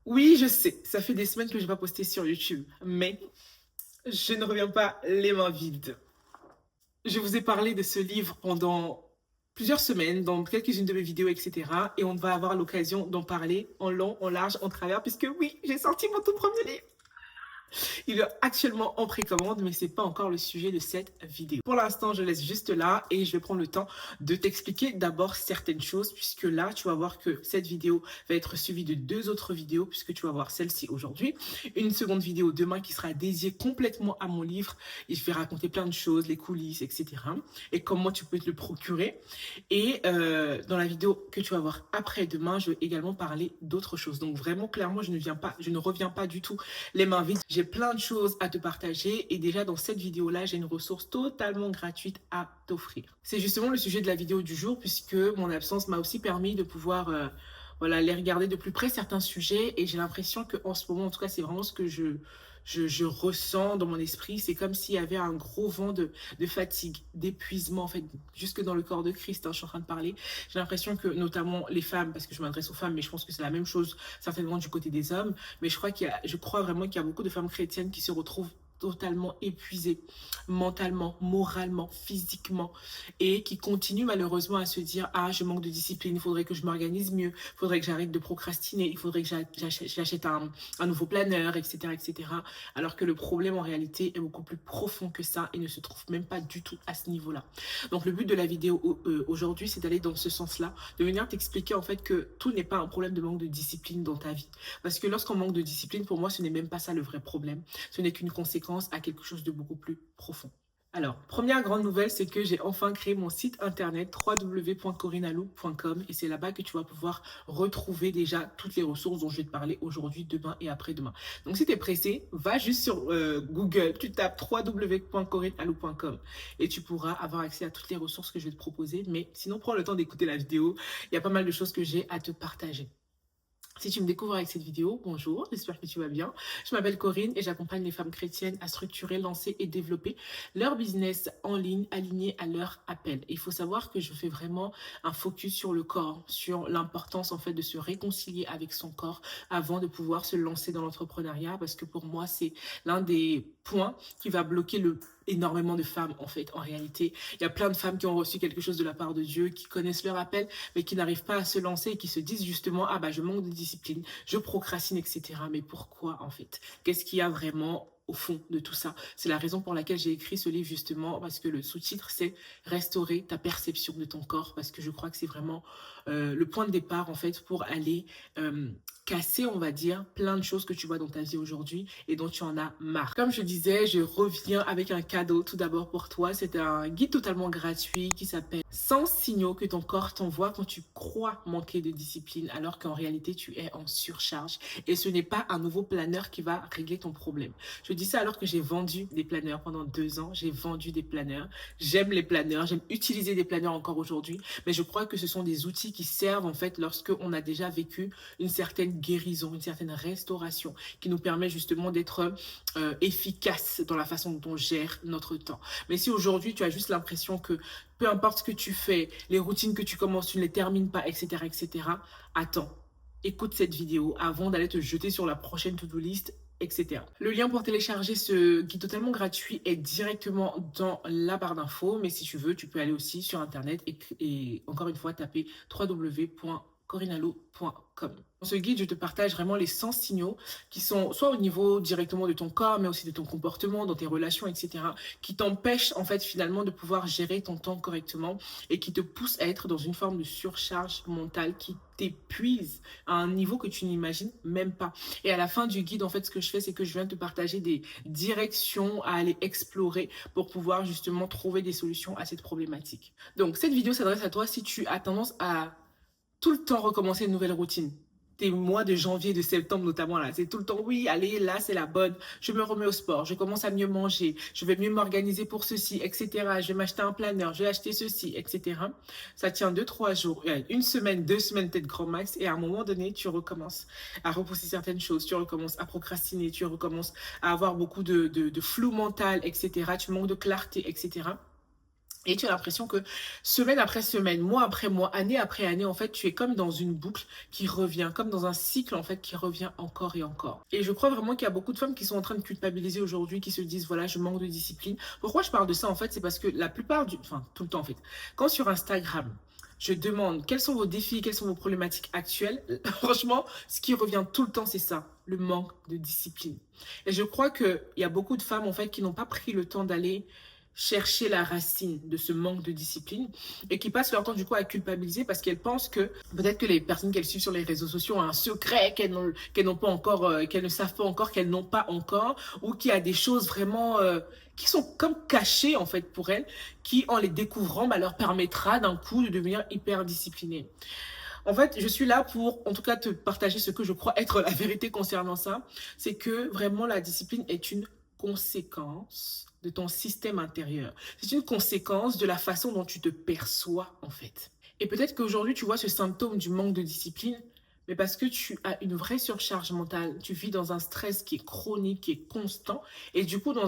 Oui, je sais, ça fait des semaines que je n'ai pas posté sur YouTube, mais je ne reviens pas les mains vides. Je vous ai parlé de ce livre pendant plusieurs semaines, dans quelques-unes de mes vidéos, etc. Et on va avoir l'occasion d'en parler en long, en large, en travers, puisque oui, j'ai sorti mon tout premier livre. Il est actuellement en précommande, mais ce n'est pas encore le sujet de cette vidéo. Pour l'instant, je laisse juste là et je vais prendre le temps de t'expliquer d'abord certaines choses, puisque là, tu vas voir que cette vidéo va être suivie de deux autres vidéos, puisque tu vas voir celle-ci aujourd'hui. Une seconde vidéo demain qui sera dédiée complètement à mon livre et je vais raconter plein de choses, les coulisses, etc. Et comment tu peux te le procurer. Et dans la vidéo que tu vas voir après-demain, je vais également parler d'autres choses. Donc vraiment, clairement, je ne reviens pas du tout les mains vides. J'ai plein de choses à te partager et déjà dans cette vidéo-là, j'ai une ressource totalement gratuite à t'offrir. C'est justement le sujet de la vidéo du jour puisque mon absence m'a aussi permis de pouvoir voilà, aller regarder de plus près certains sujets et j'ai l'impression qu'en ce moment, en tout cas, c'est vraiment ce que je ressens dans mon esprit. C'est comme s'il y avait un gros vent de fatigue, d'épuisement, en fait, jusque dans le corps de Christ, hein, je suis en train de parler. J'ai l'impression que, notamment les femmes, parce que je m'adresse aux femmes, mais je pense que c'est la même chose certainement du côté des hommes, mais je crois vraiment qu'il y a beaucoup de femmes chrétiennes qui se retrouvent totalement épuisées, mentalement, moralement, physiquement, et qui continuent malheureusement à se dire « Ah, je manque de discipline, il faudrait que je m'organise mieux, il faudrait que j'arrête de procrastiner, il faudrait que j'achète un nouveau planeur, etc. etc. » Alors que le problème en réalité est beaucoup plus profond que ça et ne se trouve même pas du tout à ce niveau-là. Donc le but de la vidéo aujourd'hui, c'est d'aller dans ce sens-là, de venir t'expliquer en fait que tout n'est pas un problème de manque de discipline dans ta vie. Parce que lorsqu'on manque de discipline, pour moi, ce n'est même pas ça le vrai problème. Ce n'est qu'une conséquence à quelque chose de beaucoup plus profond. Alors, première grande nouvelle, c'est que j'ai enfin créé mon site internet www.corinalou.com et c'est là-bas que tu vas pouvoir retrouver déjà toutes les ressources dont je vais te parler aujourd'hui, demain et après-demain. Donc, si tu es pressé, va juste sur Google, tu tapes www.corinalou.com et tu pourras avoir accès à toutes les ressources que je vais te proposer. Mais sinon, prends le temps d'écouter la vidéo. Il y a pas mal de choses que j'ai à te partager. Si tu me découvres avec cette vidéo, bonjour, j'espère que tu vas bien. Je m'appelle Corinne et j'accompagne les femmes chrétiennes à structurer, lancer et développer leur business en ligne aligné à leur appel. Et il faut savoir que je fais vraiment un focus sur le corps, sur l'importance en fait de se réconcilier avec son corps avant de pouvoir se lancer dans l'entrepreneuriat parce que pour moi, c'est l'un des points qui va bloquer énormément de femmes en fait en réalité il y a plein de femmes qui ont reçu quelque chose de la part de Dieu qui connaissent leur appel mais qui n'arrivent pas à se lancer et qui se disent justement ah bah je manque de discipline, je procrastine, etc. Mais pourquoi en fait? Qu'est-ce qu'il y a vraiment au fond de tout ça? C'est la raison pour laquelle j'ai écrit ce livre justement parce que le sous-titre c'est restaurer ta perception de ton corps parce que je crois que c'est vraiment le point de départ en fait pour aller casser, on va dire, plein de choses que tu vois dans ta vie aujourd'hui et dont tu en as marre. Comme je disais, je reviens avec un cadeau tout d'abord pour toi. C'est un guide totalement gratuit qui s'appelle 100 signaux que ton corps t'envoie quand tu crois manquer de discipline alors qu'en réalité tu es en surcharge et ce n'est pas un nouveau planeur qui va régler ton problème. Je dis ça alors que j'ai vendu des planeurs pendant 2 ans. J'ai vendu des planeurs. J'aime les planeurs. J'aime utiliser des planeurs encore aujourd'hui. Mais je crois que ce sont des outils qui servent en fait lorsque on a déjà vécu une certaine guérison, une certaine restauration qui nous permet justement d'être efficace dans la façon dont on gère notre temps. Mais si aujourd'hui tu as juste l'impression que peu importe ce que tu fais, les routines que tu commences, tu ne les termines pas, etc., etc., attends, écoute cette vidéo avant d'aller te jeter sur la prochaine to-do list, etc. Le lien pour télécharger ce guide totalement gratuit est directement dans la barre d'infos, mais si tu veux, tu peux aller aussi sur internet et encore une fois taper www.corinalo.com. Dans ce guide, je te partage vraiment les 100 signaux qui sont soit au niveau directement de ton corps, mais aussi de ton comportement, dans tes relations, etc., qui t'empêchent en fait finalement de pouvoir gérer ton temps correctement et qui te poussent à être dans une forme de surcharge mentale qui t'épuise à un niveau que tu n'imagines même pas. Et à la fin du guide, en fait, ce que je fais, c'est que je viens te partager des directions à aller explorer pour pouvoir justement trouver des solutions à cette problématique. Donc, cette vidéo s'adresse à toi si tu as tendance à tout le temps recommencer une nouvelle routine. Tes mois de janvier, de septembre notamment, là, c'est tout le temps, oui, allez, là, c'est la bonne, je me remets au sport, je commence à mieux manger, je vais mieux m'organiser pour ceci, etc. Je vais m'acheter un planeur, je vais acheter ceci, etc. Ça tient 2, 3 jours, une semaine, 2 semaines, peut-être grand max, et à un moment donné, tu recommences à repousser certaines choses, tu recommences à procrastiner, tu recommences à avoir beaucoup de flou mental, etc. Tu manques de clarté, etc. Et tu as l'impression que semaine après semaine, mois après mois, année après année, en fait, tu es comme dans une boucle qui revient, comme dans un cycle, en fait, qui revient encore et encore. Et je crois vraiment qu'il y a beaucoup de femmes qui sont en train de culpabiliser aujourd'hui, qui se disent, voilà, je manque de discipline. Pourquoi je parle de ça, en fait? C'est parce que la plupart enfin, tout le temps, en fait, quand sur Instagram, je demande quels sont vos défis, quelles sont vos problématiques actuelles, franchement, ce qui revient tout le temps, c'est ça, le manque de discipline. Et je crois qu'il y a beaucoup de femmes, en fait, qui n'ont pas pris le temps d'aller chercher la racine de ce manque de discipline et qui passent leur temps du coup à culpabiliser parce qu'elles pensent que peut-être que les personnes qu'elles suivent sur les réseaux sociaux ont un secret qu'elles n'ont pas encore, qu'elles ne savent pas encore, qu'elles n'ont pas encore, ou qu'il y a des choses vraiment qui sont comme cachées en fait pour elles, qui en les découvrant bah, leur permettra d'un coup de devenir hyper disciplinées. En fait, je suis là pour, en tout cas, te partager ce que je crois être la vérité concernant ça. C'est que vraiment, la discipline est une conséquence de ton système intérieur. C'est une conséquence de la façon dont tu te perçois, en fait. Et peut-être qu'aujourd'hui, tu vois ce symptôme du manque de discipline, mais parce que tu as une vraie surcharge mentale. Tu vis dans un stress qui est chronique, qui est constant. Et du coup, tu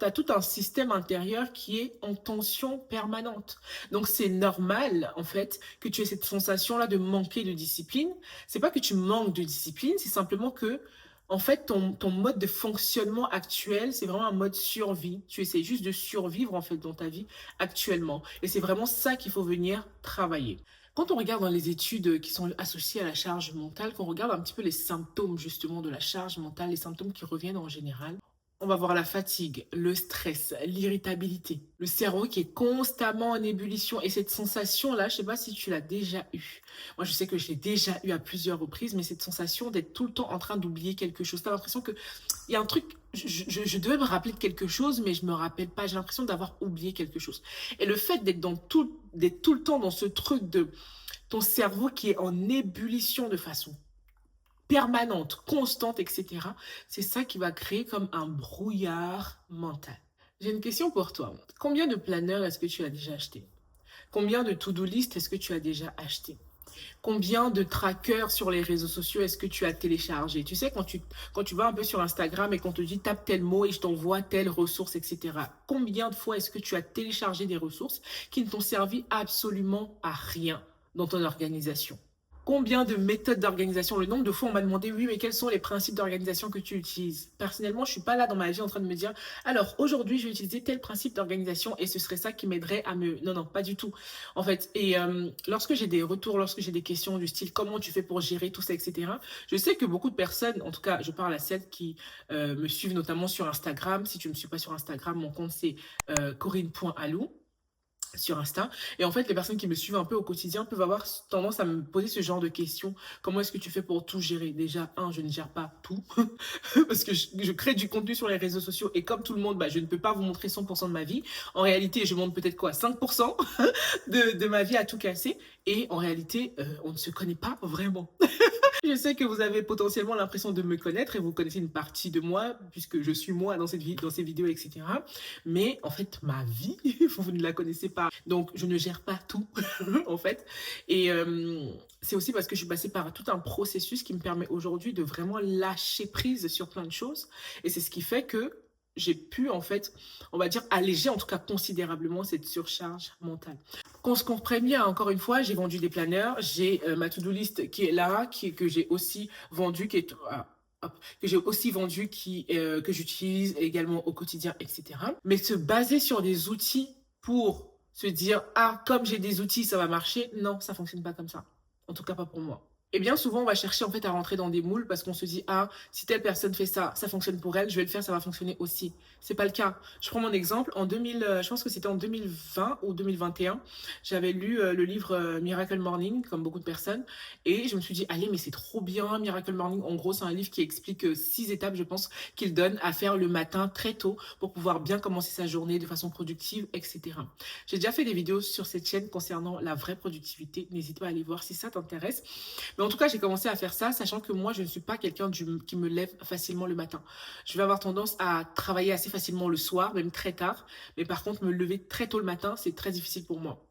as tout un système intérieur qui est en tension permanente. Donc, c'est normal, en fait, que tu aies cette sensation-là de manquer de discipline. C'est pas que tu manques de discipline, c'est simplement que, en fait, ton mode de fonctionnement actuel, c'est vraiment un mode survie. Tu essaies juste de survivre, en fait, dans ta vie actuellement. Et c'est vraiment ça qu'il faut venir travailler. Quand on regarde dans les études qui sont associées à la charge mentale, qu'on regarde un petit peu les symptômes justement de la charge mentale, les symptômes qui reviennent en général, on va voir la fatigue, le stress, l'irritabilité, le cerveau qui est constamment en ébullition. Et cette sensation-là, je ne sais pas si tu l'as déjà eue. Moi, je sais que je l'ai déjà eu à plusieurs reprises, mais cette sensation d'être tout le temps en train d'oublier quelque chose. Tu as l'impression qu'il y a un truc, je devais me rappeler de quelque chose, mais je ne me rappelle pas. J'ai l'impression d'avoir oublié quelque chose. Et le fait d'être tout le temps dans ce truc de ton cerveau qui est en ébullition de façon permanente, constante, etc., c'est ça qui va créer comme un brouillard mental. J'ai une question pour toi. Combien de planeurs est-ce que tu as déjà acheté? Combien de to-do list est-ce que tu as déjà acheté? Combien de trackers sur les réseaux sociaux est-ce que tu as téléchargé? Tu sais, quand tu vas un peu sur Instagram et qu'on te dit tape tel mot et je t'envoie telle ressource, etc. Combien de fois est-ce que tu as téléchargé des ressources qui ne t'ont servi absolument à rien dans ton organisation? Combien de méthodes d'organisation? Le nombre de fois on m'a demandé, oui, mais quels sont les principes d'organisation que tu utilises? Personnellement, je ne suis pas là dans ma vie en train de me dire, alors aujourd'hui, je vais utiliser tel principe d'organisation et ce serait ça qui m'aiderait à me... Non, non, pas du tout. En fait, et lorsque j'ai des retours, lorsque j'ai des questions du style, comment tu fais pour gérer tout ça, etc., je sais que beaucoup de personnes, en tout cas, je parle à celles qui me suivent notamment sur Instagram. Si tu ne me suis pas sur Instagram, mon compte c'est corinne.alou sur Insta. Et en fait, les personnes qui me suivent un peu au quotidien peuvent avoir tendance à me poser ce genre de questions. Comment est-ce que tu fais pour tout gérer? Déjà, je ne gère pas tout parce que je crée du contenu sur les réseaux sociaux et comme tout le monde, bah, je ne peux pas vous montrer 100% de ma vie. En réalité, je montre peut-être quoi? 5% de ma vie à tout casser. Et en réalité, on ne se connaît pas vraiment. Je sais que vous avez potentiellement l'impression de me connaître et vous connaissez une partie de moi puisque je suis moi dans dans ces vidéos, etc. Mais en fait, ma vie, vous ne la connaissez pas. Donc, je ne gère pas tout, en fait. Et c'est aussi parce que je suis passée par tout un processus qui me permet aujourd'hui de vraiment lâcher prise sur plein de choses. Et c'est ce qui fait que j'ai pu, en fait, on va dire, alléger en tout cas considérablement cette surcharge mentale. Qu'on se comprenne bien, encore une fois, j'ai vendu des planeurs, j'ai ma to-do list qui est là, que j'ai aussi vendu, que j'ai aussi vendu, que j'utilise également au quotidien, etc. Mais se baser sur des outils pour se dire, ah, comme j'ai des outils, ça va marcher, non, ça fonctionne pas comme ça. En tout cas, pas pour moi. Et bien souvent, on va chercher en fait à rentrer dans des moules parce qu'on se dit, ah, si telle personne fait ça, ça fonctionne pour elle, je vais le faire, ça va fonctionner aussi. C'est pas le cas. Je prends mon exemple. En 2000, je pense que c'était en 2020 ou 2021, j'avais lu le livre Miracle Morning, comme beaucoup de personnes, et je me suis dit, allez, mais c'est trop bien, Miracle Morning. En gros, c'est un livre qui explique 6 étapes, je pense, qu'il donne à faire le matin très tôt pour pouvoir bien commencer sa journée de façon productive, etc. J'ai déjà fait des vidéos sur cette chaîne concernant la vraie productivité. N'hésite pas à aller voir si ça t'intéresse. Mais en tout cas, j'ai commencé à faire ça, sachant que moi, je ne suis pas quelqu'un qui me lève facilement le matin. Je vais avoir tendance à travailler assez facilement le soir, même très tard. Mais par contre, me lever très tôt le matin, c'est très difficile pour moi.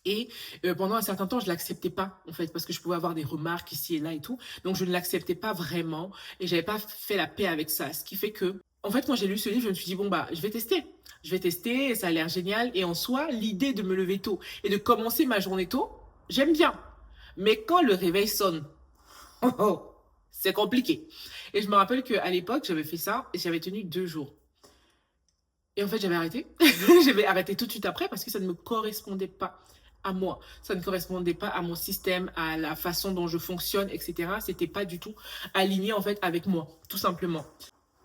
Et pendant un certain temps, je l'acceptais pas, en fait, parce que je pouvais avoir des remarques ici et là et tout. Donc, je ne l'acceptais pas vraiment et j'avais pas fait la paix avec ça. Ce qui fait que en fait, quand j'ai lu ce livre, je me suis dit, bon, bah, je vais tester. Je vais tester, ça a l'air génial. Et en soi, l'idée de me lever tôt et de commencer ma journée tôt, j'aime bien. Mais quand le réveil sonne, oh, oh, c'est compliqué. Et je me rappelle qu'à l'époque, j'avais fait ça et j'avais tenu 2 jours. Et en fait, j'avais arrêté. J'avais arrêté tout de suite après parce que ça ne me correspondait pas à moi. Ça ne correspondait pas à mon système, à la façon dont je fonctionne, etc. C'était pas du tout aligné en fait avec moi, tout simplement.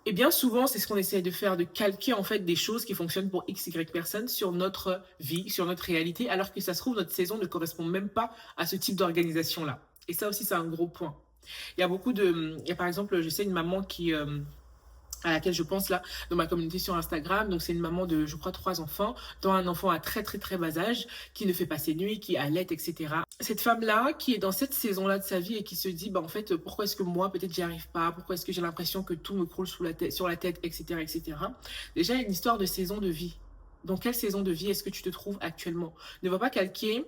Et bien souvent, c'est ce qu'on essaie de faire, de calquer en fait des choses qui fonctionnent pour X, Y personnes sur notre vie, sur notre réalité, alors que ça se trouve, notre saison ne correspond même pas à ce type d'organisation-là. Et ça aussi, c'est un gros point. Il y a beaucoup de... Il y a par exemple, je sais une maman qui... à laquelle je pense là dans ma communauté sur Instagram. Donc c'est une maman de, je crois, 3 enfants, dont un enfant à très très très bas âge, qui ne fait pas ses nuits, qui allait, etc. Cette femme-là, qui est dans cette saison-là de sa vie et qui se dit, bah en fait, pourquoi est-ce que moi, peut-être, j'y arrive pas? Pourquoi est-ce que j'ai l'impression que tout me croule sur la tête, etc., etc. Déjà, il y a une histoire de saison de vie. Dans quelle saison de vie est-ce que tu te trouves actuellement? Ne va pas calquer.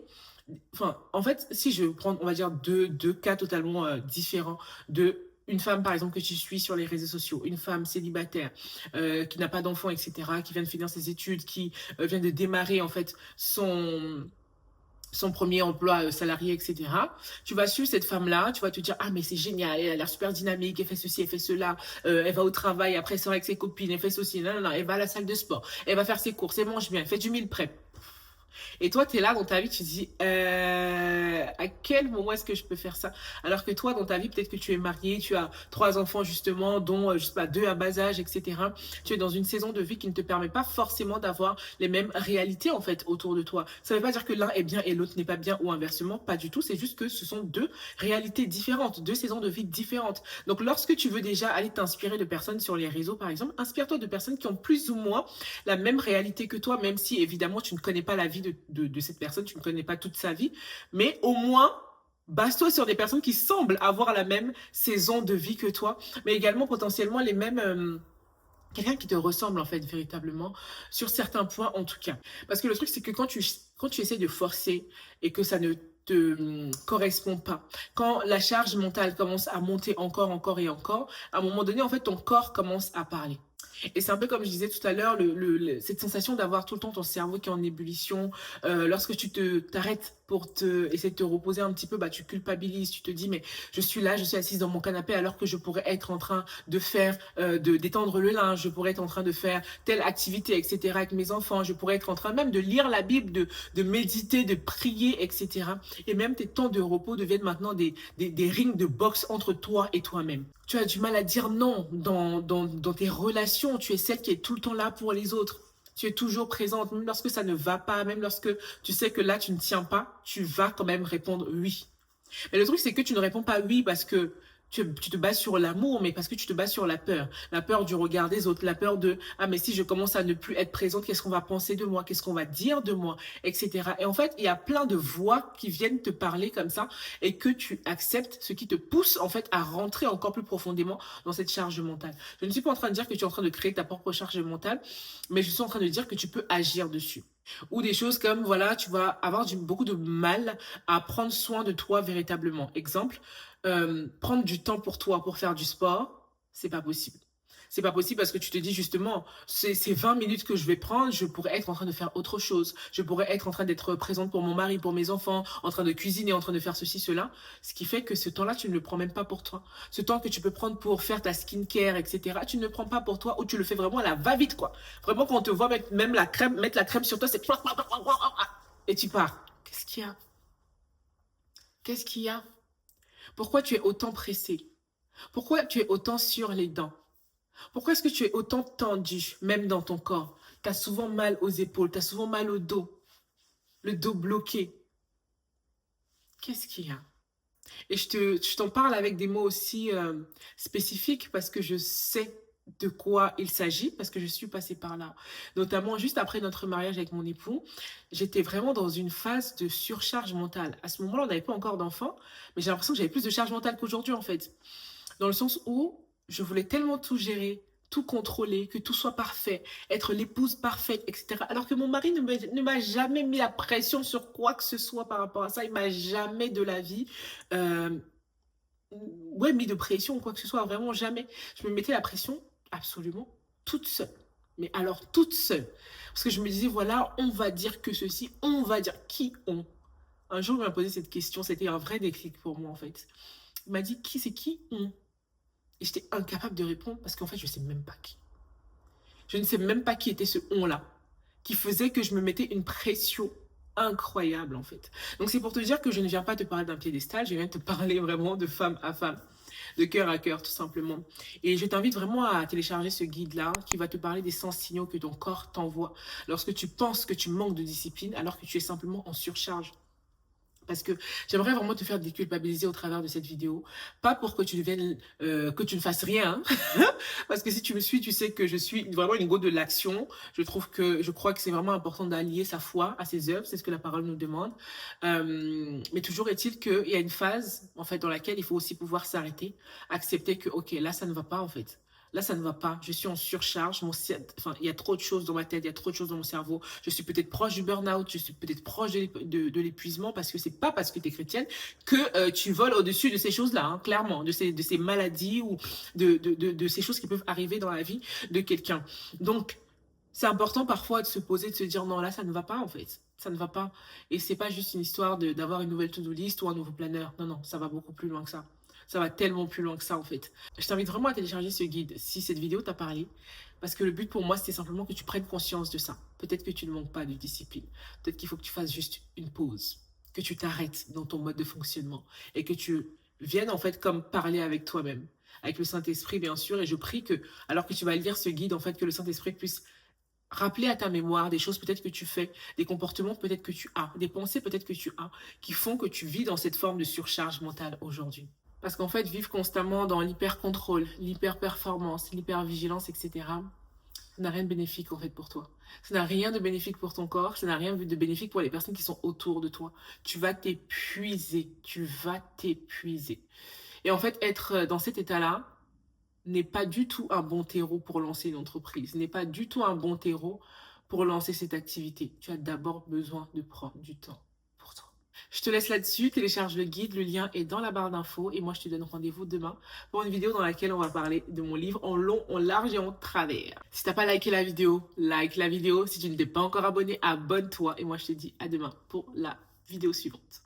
Enfin, en fait, si je prends, on va dire, deux cas totalement différents de une femme, par exemple, que tu suis sur les réseaux sociaux, une femme célibataire qui n'a pas d'enfant, etc., qui vient de finir ses études, qui vient de démarrer, en fait, son premier emploi salarié, etc. Tu vas suivre cette femme-là, tu vas te dire, ah, mais c'est génial, elle a l'air super dynamique, elle fait ceci, elle fait cela, elle va au travail, après, elle sort avec ses copines, elle fait ceci, non, non, non, elle va à la salle de sport, elle va faire ses courses, elle mange bien, elle fait du meal prep. Et toi, tu es là dans ta vie, tu te dis, à quel moment est-ce que je peux faire ça? Alors que toi, dans ta vie, peut-être que tu es marié, tu as 3 enfants justement, dont, je sais pas, 2 à bas âge, etc. Tu es dans une saison de vie qui ne te permet pas forcément d'avoir les mêmes réalités, en fait, autour de toi. Ça ne veut pas dire que l'un est bien et l'autre n'est pas bien ou inversement, pas du tout. C'est juste que ce sont 2 réalités différentes, 2 saisons de vie différentes. Donc, lorsque tu veux déjà aller t'inspirer de personnes sur les réseaux, par exemple, inspire-toi de personnes qui ont plus ou moins la même réalité que toi, même si évidemment tu ne connais pas la vie de cette personne, tu ne connais pas toute sa vie, mais au moins base-toi sur des personnes qui semblent avoir la même saison de vie que toi, mais également potentiellement les mêmes... quelqu'un qui te ressemble en fait véritablement, sur certains points en tout cas. Parce que le truc c'est que quand tu essaies de forcer et que ça ne te correspond pas, quand la charge mentale commence à monter encore, encore et encore, à un moment donné en fait ton corps commence à parler. Et c'est un peu comme je disais tout à l'heure, cette sensation d'avoir tout le temps ton cerveau qui est en ébullition. Lorsque tu t'arrêtes pour essayer de te reposer un petit peu, bah, tu culpabilises, tu te dis, mais je suis là, je suis assise dans mon canapé alors que je pourrais être en train de faire, d'étendre le linge, je pourrais être en train de faire telle activité, etc. avec mes enfants, je pourrais être en train même de lire la Bible, de méditer, de prier, etc. Et même tes temps de repos deviennent maintenant des rings de boxe entre toi et toi-même. Tu as du mal à dire non dans tes relations. Tu es celle qui est tout le temps là pour les autres. Tu es toujours présente, même lorsque ça ne va pas, même lorsque tu sais que là, tu ne tiens pas, tu vas quand même répondre oui. Mais le truc, c'est que tu ne réponds pas oui parce que tu te bases sur l'amour, mais parce que tu te bases sur la peur. La peur du regard des autres, la peur de, ah, mais si je commence à ne plus être présente, qu'est-ce qu'on va penser de moi, qu'est-ce qu'on va dire de moi, etc. Et en fait, il y a plein de voix qui viennent te parler comme ça et que tu acceptes, ce qui te pousse en fait à rentrer encore plus profondément dans cette charge mentale. Je ne suis pas en train de dire que tu es en train de créer ta propre charge mentale, mais je suis en train de dire que tu peux agir dessus. Ou des choses comme, voilà, tu vas avoir beaucoup de mal à prendre soin de toi véritablement. Exemple, prendre du temps pour toi, pour faire du sport, c'est pas possible. C'est pas possible parce que tu te dis justement, ces 20 minutes que je vais prendre, je pourrais être en train de faire autre chose. Je pourrais être en train d'être présente pour mon mari, pour mes enfants, en train de cuisiner, en train de faire ceci, cela. Ce qui fait que ce temps-là, tu ne le prends même pas pour toi. Ce temps que tu peux prendre pour faire ta skincare, etc., tu ne le prends pas pour toi ou tu le fais vraiment à la va-vite, quoi. Vraiment, quand on te voit mettre même mettre la crème sur toi, c'est... Et tu pars. Qu'est-ce qu'il y a? Qu'est-ce qu'il y a? Pourquoi tu es autant pressé? Pourquoi tu es autant sur les dents? Pourquoi est-ce que tu es autant tendu, même dans ton corps? Tu as souvent mal aux épaules, tu as souvent mal au dos, le dos bloqué. Qu'est-ce qu'il y a? Et je t'en parle avec des mots aussi spécifiques parce que je sais de quoi il s'agit, parce que je suis passée par là. Notamment, juste après notre mariage avec mon époux, j'étais vraiment dans une phase de surcharge mentale. À ce moment-là, on n'avait pas encore d'enfants, mais j'ai l'impression que j'avais plus de charge mentale qu'aujourd'hui, en fait. Dans le sens où je voulais tellement tout gérer, tout contrôler, que tout soit parfait, être l'épouse parfaite, etc. Alors que mon mari ne m'a jamais mis la pression sur quoi que ce soit par rapport à ça. Il m'a jamais de la vie euh, ouais, mis de pression ou quoi que ce soit. Vraiment jamais. Je me mettais la pression absolument toute seule. Mais alors toute seule. Parce que je me disais, voilà, on va dire que ceci, on va dire qui on. Un jour, il m'a posé cette question, c'était un vrai déclic pour moi en fait. Il m'a dit, qui c'est qui on. Et j'étais incapable de répondre parce qu'en fait, je ne sais même pas qui. Je ne sais même pas qui était ce on-là, qui faisait que je me mettais une pression incroyable en fait. Donc c'est pour te dire que je ne viens pas te parler d'un piédestal, je viens te parler vraiment de femme à femme, de cœur à cœur tout simplement. Et je t'invite vraiment à télécharger ce guide-là qui va te parler des 100 signaux que ton corps t'envoie lorsque tu penses que tu manques de discipline alors que tu es simplement en surcharge. Parce que j'aimerais vraiment te faire déculpabiliser au travers de cette vidéo. Pas pour que tu deviennes, que tu ne fasses rien. Parce que si tu me suis, tu sais que je suis vraiment une go de l'action. Je crois que c'est vraiment important d'allier sa foi à ses œuvres. C'est ce que la parole nous demande. Mais toujours est-il qu'il y a une phase, en fait, dans laquelle il faut aussi pouvoir s'arrêter. Accepter que, ok, là, ça ne va pas, en fait. Là, ça ne va pas. Je suis en surcharge. Enfin, il y a trop de choses dans ma tête, il y a trop de choses dans mon cerveau. Je suis peut-être proche du burn-out, je suis peut-être proche de l'épuisement parce que c'est pas parce que tu es chrétienne que tu voles au-dessus de ces choses-là, hein, clairement, de ces maladies ou de ces choses qui peuvent arriver dans la vie de quelqu'un. Donc, c'est important parfois de se poser, de se dire non, là, ça ne va pas en fait. Ça ne va pas. Et c'est pas juste une histoire d'avoir une nouvelle to-do list ou un nouveau planeur. Non, non, ça va beaucoup plus loin que ça. Ça va tellement plus loin que ça en fait. Je t'invite vraiment à télécharger ce guide si cette vidéo t'a parlé. Parce que le but pour moi, c'était simplement que tu prennes conscience de ça. Peut-être que tu ne manques pas de discipline. Peut-être qu'il faut que tu fasses juste une pause. Que tu t'arrêtes dans ton mode de fonctionnement. Et que tu viennes en fait comme parler avec toi-même. Avec le Saint-Esprit bien sûr. Et je prie que, alors que tu vas lire ce guide, en fait, que le Saint-Esprit puisse rappeler à ta mémoire des choses peut-être que tu fais, des comportements peut-être que tu as, des pensées peut-être que tu as, qui font que tu vis dans cette forme de surcharge mentale aujourd'hui. Parce qu'en fait, vivre constamment dans l'hyper-contrôle, l'hyper-performance, l'hyper-vigilance, etc., ça n'a rien de bénéfique en fait pour toi. Ça n'a rien de bénéfique pour ton corps, ça n'a rien de bénéfique pour les personnes qui sont autour de toi. Tu vas t'épuiser, tu vas t'épuiser. Et en fait, être dans cet état-là n'est pas du tout un bon terreau pour lancer une entreprise, n'est pas du tout un bon terreau pour lancer cette activité. Tu as d'abord besoin de prendre du temps pour toi. Je te laisse là-dessus, télécharge le guide, le lien est dans la barre d'infos et moi je te donne rendez-vous demain pour une vidéo dans laquelle on va parler de mon livre en long, en large et en travers. Si t'as pas liké la vidéo, like la vidéo. Si tu ne t'es pas encore abonné, abonne-toi et moi je te dis à demain pour la vidéo suivante.